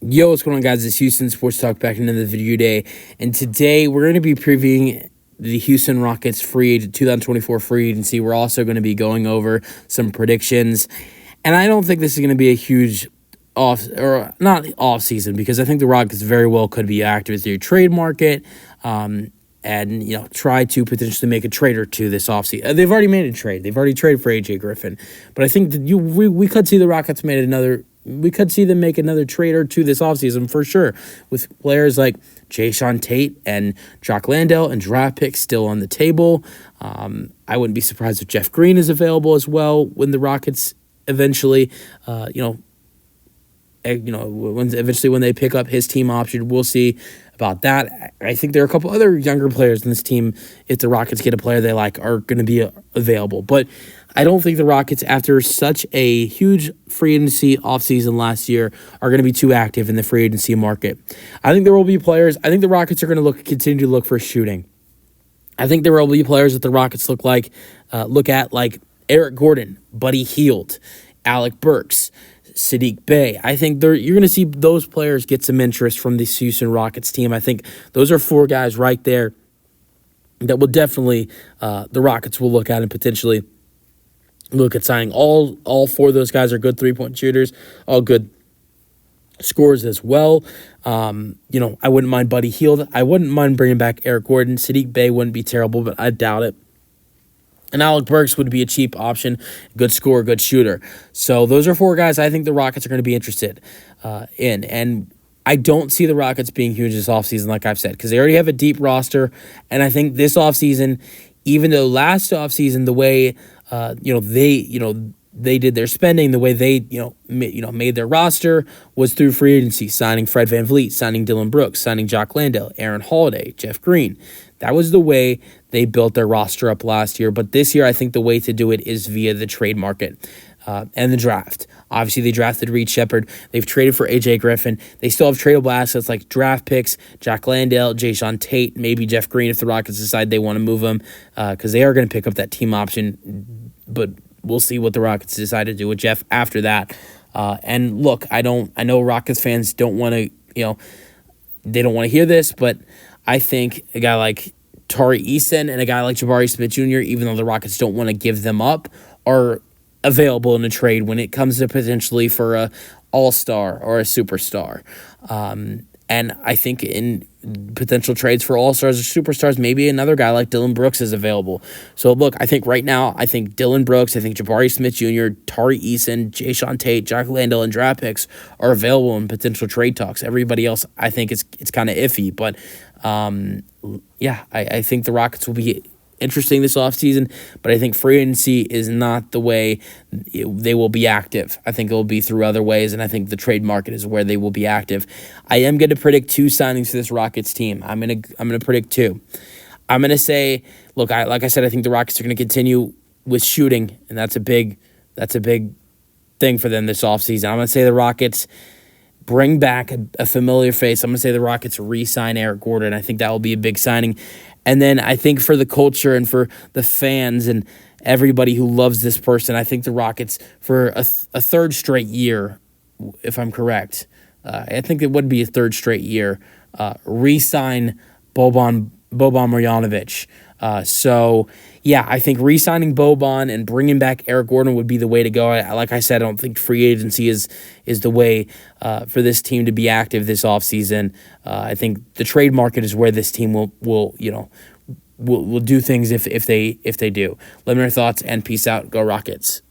Yo, what's going on, guys? It's Houston Sports Talk back in another video day. And today we're going to be previewing the Houston Rockets 2024 free agency. We're also going to be going over some predictions. And I don't think this is going to be a huge not off season, because I think the Rockets very well could be active through trade market. And try to potentially make a trade or two this offseason. They've already made a trade. They've already traded for AJ Griffin. But I think that we could see the Rockets we could see them make another trade or two this offseason for sure, with players like Jae'Sean Tate and Jock Landale and draft picks still on the table. I wouldn't be surprised if Jeff Green is available as well when the Rockets eventually, when they pick up his team option. We'll see about that. I think there are a couple other younger players in this team, if the Rockets get a player they like, are going to be available. But I don't think the Rockets, after such a huge free agency offseason last year, are going to be too active in the free agency market. I think there will be players. I think the Rockets are going to continue to look for shooting. I think there will be players that the Rockets look at like Eric Gordon, Buddy Hield, Alec Burks, Saddiq Bey. I think you're going to see those players get some interest from this Houston Rockets team. I think those are four guys right there that will definitely the Rockets will look at and potentially look at signing. All four of those guys are good three-point shooters, all good scorers as well. I wouldn't mind Buddy Hield. I wouldn't mind bringing back Eric Gordon. Saddiq Bey wouldn't be terrible, but I doubt it. And Alec Burks would be a cheap option, good scorer, good shooter. So those are four guys I think the Rockets are going to be interested in. And I don't see the Rockets being huge this offseason, like I've said, because they already have a deep roster. And I think this offseason, even though last offseason, the way they did their spending, the way they made their roster was through free agency, signing Fred VanVleet, signing Dillon Brooks, signing Jock Landale, Aaron Holiday, Jeff Green. That was the way they built their roster up last year. But this year, I think the way to do it is via the trade market and the draft. Obviously, they drafted Reed Sheppard. They've traded for AJ Griffin. They still have tradable assets like draft picks, Jock Landale, Jae'Sean Tate, maybe Jeff Green if the Rockets decide they want to move him, because they are going to pick up that team option. But we'll see what the Rockets decide to do with Jeff after that. And look, I know Rockets fans don't want to, they don't want to hear this, but I think a guy like Tari Eason and a guy like Jabari Smith Jr., even though the Rockets don't want to give them up, are available in a trade when it comes to potentially for a all-star or a superstar. And I think in potential trades for all-stars or superstars, maybe another guy like Dillon Brooks is available. So, look, I think right now, I think Dillon Brooks, I think Jabari Smith Jr., Tari Eason, Jae'Sean Tate, Jock Landale, and draft picks are available in potential trade talks. Everybody else, I think, it's kind of iffy. But, I think the Rockets will be interesting this offseason, but I think free agency is not the way they will be active. I think it will be through other ways, and I think the trade market is where they will be active. I am going to predict two signings for this Rockets team. I'm going to predict two. I'm going to say, look, like I said, I think the Rockets are going to continue with shooting, and that's a big thing for them this offseason. I'm going to say the Rockets bring back a familiar face. I'm going to say the Rockets re-sign Eric Gordon. I think that will be a big signing. And then I think for the culture and for the fans and everybody who loves this person, I think the Rockets, for a third straight year, if I'm correct, I think it would be a third straight year, re-sign Boban Marjanovic. I think re-signing Boban and bringing back Eric Gordon would be the way to go. Like I said, I don't think free agency is the way for this team to be active this offseason. I think the trade market is where this team will do things if they do. Let me know your thoughts, and peace out. Go Rockets.